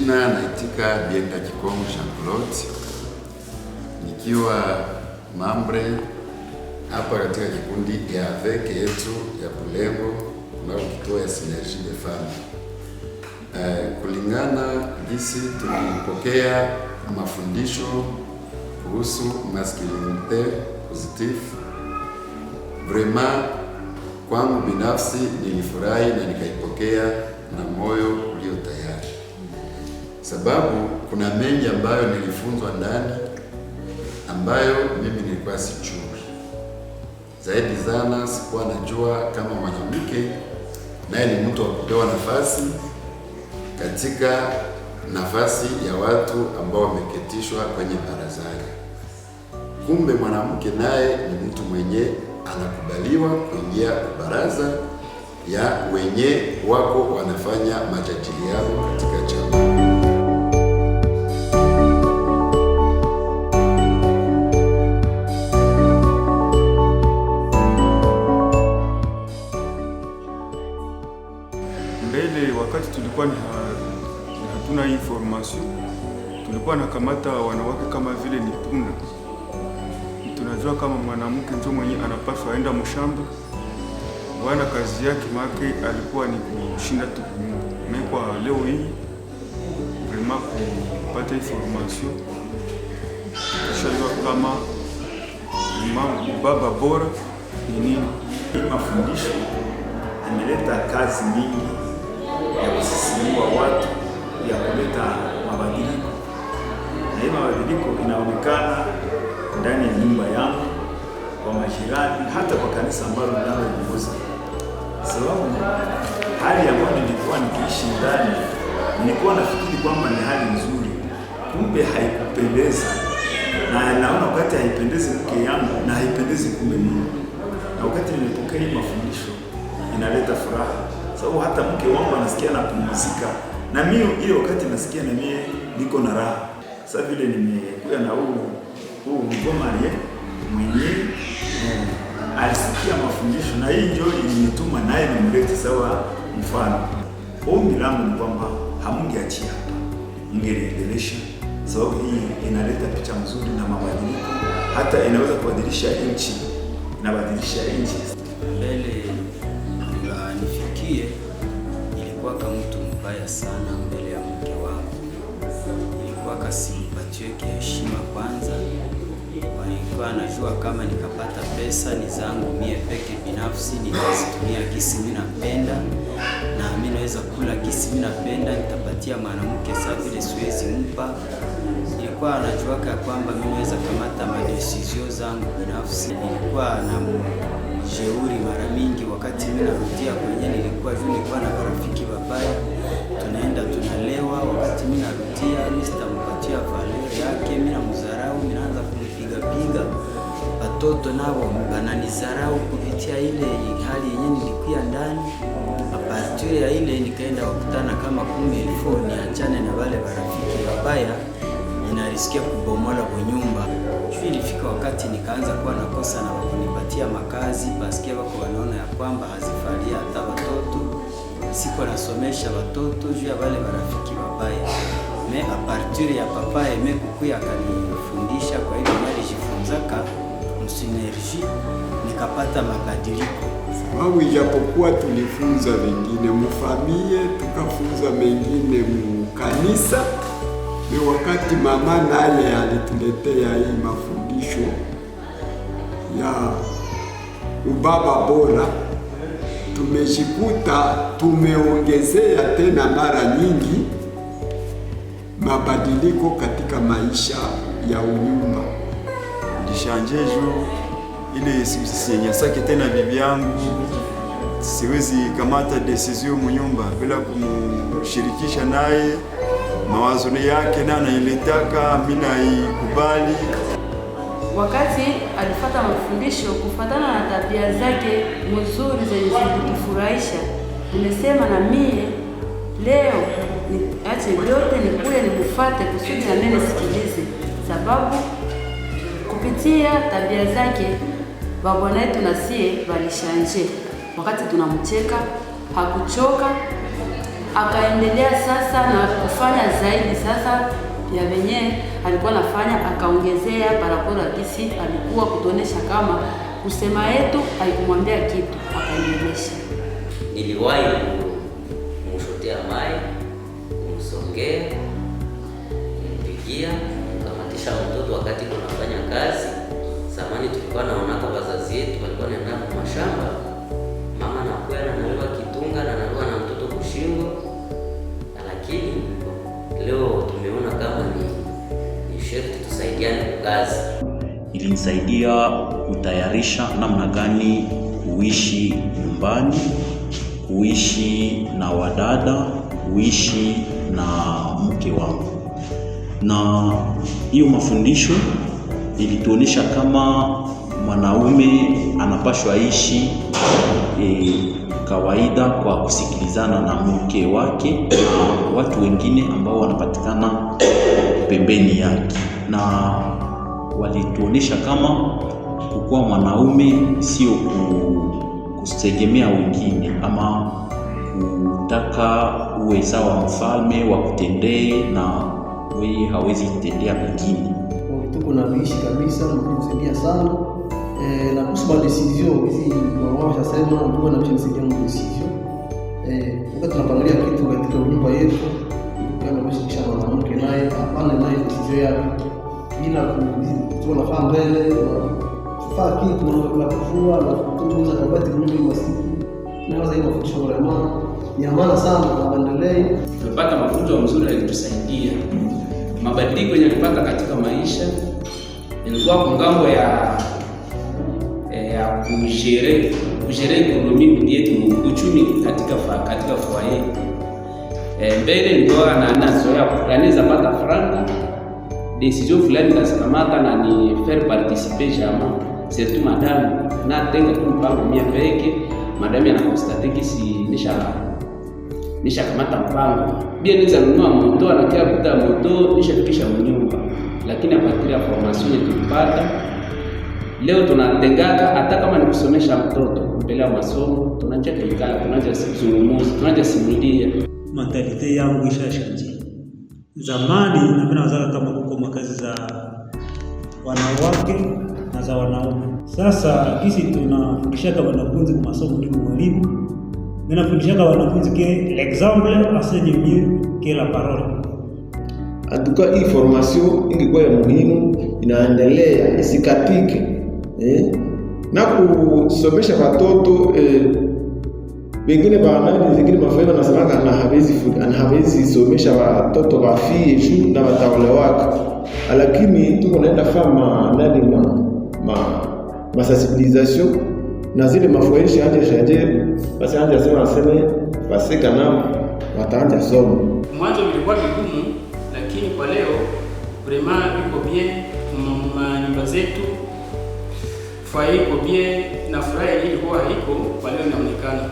majina naitika Bienga Kikongo Jean-Claude, nikiwa mambre hapa katika kikundi ya veke yetu ya Bulengo na kituo ya Synergie des Femmes. Kulingana gisi tulipokea mafundisho kuhusu masculinite positive, vraiment kwangu binafsi nilifurahi na nikaipokea na moyo ulio tayari, sababu kuna mengi ambayo nilifunzwa ndani ambayo mimi nilikuwa sijui. Zaidi sana sikuwa najua kama mwanamke naye ni mtu wa kupewa nafasi katika nafasi ya watu ambao wameketishwa kwenye barazani. Kumbe mwanamke naye ni mtu mwenye anakubaliwa kuingia baraza ya wenye wako wanafanya majadiliano katika chama. Mbele wakati tulikuwa hatuna information, tulikuwa nakamata wanawake kama vile ni punda. Tunajua kama mwanamke ndio mwenye anapaswa aenda mshamba, bwana kazi yake make alikuwa ni kushinda tu nyumba. Kwa leo hii vraiment kupata information, tushajua kama baba bora ni nini. Mafundisho imeleta kazi mingi ya kusisimua watu, ya kuleta mabadiliko, na hii mabadiliko inaonekana ndani ya nyumba yangu, kwa majirani, hata kwa kanisa ambalo ninaloongoza. Sababu hali ambayo nilikuwa nikiishi ndani, nilikuwa nafikiri kwamba ni hali nzuri, kumbe haikupendeza. Na naona wakati haipendezi mke yangu na haipendezi kumbe Mungu. Na wakati nilipokea hii mafundisho inaleta furaha, sababu hata mke wangu anasikia anapumzika, na mimi ile wakati nasikia na mimi niko na raha. Sasa vile nimekuja na huu ngoma mwenyewe alisikia mafundisho, na hii ndio ilinituma naye nimlete sawa mfano. Ombi langu ni kwamba hamungeachia hapa, mngeliendelesha, sababu hii inaleta picha nzuri na mabadiliko, hata inaweza kubadilisha nchi, inabadilisha nchi. Mbele nifikie, ilikuwa kama mtu mbaya sana mbele ya mke wangu, ilikuwa kasimpatie heshima kwanza. Walikuwa najua kama nikapata pesa ni zangu mie peke binafsi, nitazitumia gisi mimi napenda, na mimi naweza kula gisi mimi napenda, nitapatia mwanamke sawa vile siwezi mpa. Nilikuwa najua kwamba mimi naweza kamata madesizio zangu binafsi. Nilikuwa na jeuri mara mingi wakati mimi narudia kwenye nilikuwa na marafiki babaya, tunaenda tunalewa. Wakati mimi narudia nitampatia valeur yake, mimi namdharau, mimi naanza kumpiga. Watoto nao wananidharau kupitia ile hali yenyewe nilikuwa ndani. A partir ya ile nikaenda kukutana kama kumbe ilifo niachane na wale marafiki babaya, ninarisikia kubomola kwa nyumba. Ilifika wakati nikaanza kuwa nakosa na kunipatia makazi, basikia wako wanaona ya kwamba hazifalia hata watoto. Siko nasomesha watoto juu ya wale marafiki babaya. A partir ya papa kukuya akanifundisha, kwa hivyo nilijifunzaka Synergie, nikapata mabadiliko. Sababu ijapokuwa tulifunza wengine mfamie, tukafunza mengine mkanisa, ni wakati mama naye alituletea hii mafundisho ya ubaba bora, tumejikuta tumeongezea tena mara nyingi mabadiliko katika maisha ya unyumba. Dishanjejo ile sinyasake tena bibi yangu, siwezi kamata decision munyumba bila kumshirikisha naye mawazo yake, na anailitaka mimi naikubali. Wakati alifuata mafundisho kufuatana na tabia zake mzuri zenye zilifurahisha, nimesema na mie leo niache vyote nikule nimfuate kusudi na mimi nisikilize, sababu kupitia tabia zake babona yetu na sie balishanje. Wakati tunamcheka hakuchoka, akaendelea sasa na kufanya zaidi sasa ya venye alikuwa nafanya, akaongezea paraporo kisi alikuwa kutonesha kama kusema yetu haikumwambia kitu, akaendelesha. Niliwahi kumshotea mai, kumsongea, kumpigia, kukamatisha mtoto wakati tunafanya kazi. Zamani tulikuwa naonaka wazazi yetu walikuwa wanaenda kwa mashamba, mama anakuwa analewa kitunga na analewa na mtoto kushingo, lakini leo tumeona kama ni sharti tusaidiane kazi. Ilinisaidia kutayarisha namna gani kuishi nyumbani, kuishi na wadada, kuishi na mke wangu. Na hiyo mafundisho ilituonesha kama mwanaume anapaswa ishi kawaida kwa kusikilizana na mke wake na watu wengine ambao wanapatikana pembeni yake, na walituonesha kama kukuwa mwanaume sio kutegemea wengine ama kutaka uwe sawa mfalme wa kutendee na wewe hawezi kutendea wengine. Tuko na biishi kabisa, mkusaidia sana na kuhusu decision hizi mama anasema tuko na mchangia decision wakati tunapangilia kitu katika nyumba yetu, kama mshikisha mwanamke naye hapana naye decision yake bila tunafaa mbele faa kitu na kufua na kutunza kabati nyumba ya siku na waza hiyo mafundisho ya maana sana na maendeleo. Tumepata mafunzo mazuri yalitusaidia. Mabadiliko yenye tulipata katika maisha ilikuwa kwa ngambo ya kujere ekonomi yetu, uchumi katika foyer. Mbele nilikuwa nazoea anaweza pata franga, decision fulani nazikamata na ni faire participer jamaa, surtout madame na tenga tu mpango mia peke, madame anakonstate kisi nisha kamata mpango bien, niza nunua moto anakia kuta moto nishafikisha mnyumba. Lakini apatiri ya formation tulipata leo tunatengaka, hata kama ni kusomesha mtoto mbele ya masomo, tunaanza kuikala, tunaanza kuzungumza, tunaanza simulia. Mentalite yangu ishashaje. Zamani na mimi nawaza kama kuko makazi za wanawake na za wanaume. Sasa kisi tunafundisha wanafunzi kwa masomo ni mwalimu. Ninafundisha wanafunzi que l'exemple enseigne mieux que la parole. Atuka hii formation ingekuwa ya muhimu, inaendelea isikatike na kusomesha watoto wengine baadhi zingine mafaida nasemanga na hawezi somesha watoto wafie juu na wataole wake, lakini tuko naenda fama nani ma sensibilisation na zile mafuaishi anje shaje basi anje aseme basika nao wataanza somo. Mwanzo ilikuwa vigumu, lakini kwa leo vraiment iko bien, nyumba zetu foyer iko bien na furaha ilikuwa iko kwa leo inaonekana.